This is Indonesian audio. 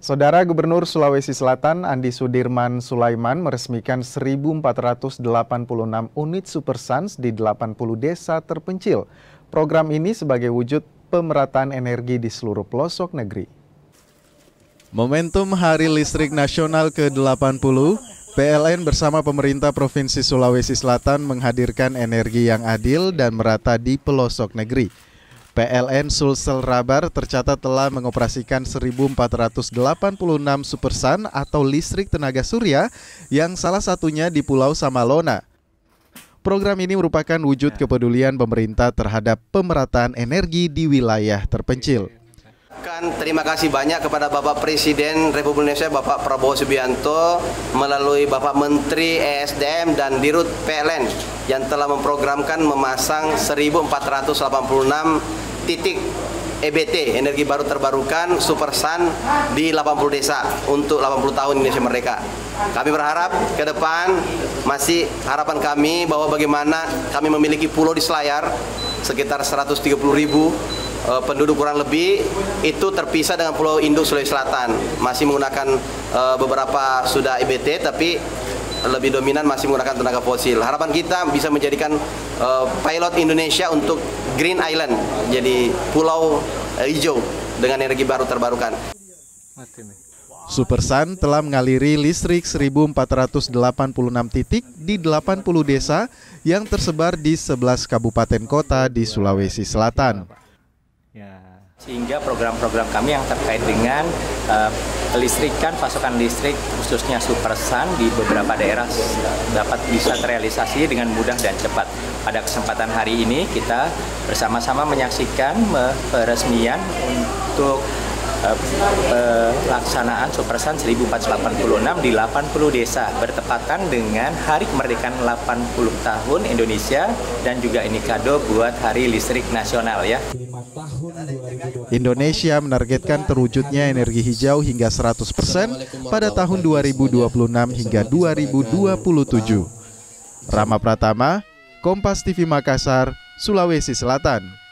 Saudara Gubernur Sulawesi Selatan Andi Sudirman Sulaiman meresmikan 1.486 unit Supersans di 80 desa terpencil. Program ini sebagai wujud pemerataan energi di seluruh pelosok negeri. Momentum Hari Listrik Nasional ke-80, PLN bersama pemerintah Provinsi Sulawesi Selatan menghadirkan energi yang adil dan merata di pelosok negeri. PLN Sulsel Rabar tercatat telah mengoperasikan 1.486 Supersan atau listrik tenaga surya yang salah satunya di Pulau Samalona. Program ini merupakan wujud kepedulian pemerintah terhadap pemerataan energi di wilayah terpencil. Terima kasih banyak kepada Bapak Presiden Republik Indonesia Bapak Prabowo Subianto melalui Bapak Menteri ESDM dan Dirut PLN yang telah memprogramkan memasang 1.486 titik EBT, energi baru terbarukan, Supersan di 80 desa untuk 80 tahun Indonesia Merdeka. Kami berharap ke depan masih harapan kami bahwa bagaimana kami memiliki pulau di Selayar sekitar 130.000 penduduk kurang lebih itu terpisah dengan Pulau Induk Sulawesi Selatan. Masih menggunakan beberapa sudah EBT tapi lebih dominan masih menggunakan tenaga fosil. Harapan kita bisa menjadikan pilot Indonesia untuk Green Island, jadi pulau hijau dengan energi baru terbarukan. Supersan telah mengaliri listrik 1.486 titik di 80 desa yang tersebar di 11 kabupaten kota di Sulawesi Selatan. Sehingga program-program kami yang terkait dengan kelistrikan, pasokan listrik khususnya Supersan di beberapa daerah dapat bisa terrealisasi dengan mudah dan cepat. Pada kesempatan hari ini kita bersama-sama menyaksikan peresmian untuk pelaksanaan Supersan 1.486 di 80 desa bertepatan dengan Hari Kemerdekaan 80 tahun Indonesia dan juga ini kado buat Hari Listrik Nasional ya. Indonesia menargetkan terwujudnya energi hijau hingga 100% pada tahun 2026 hingga 2027. Rama Pratama, Kompas TV Makassar, Sulawesi Selatan.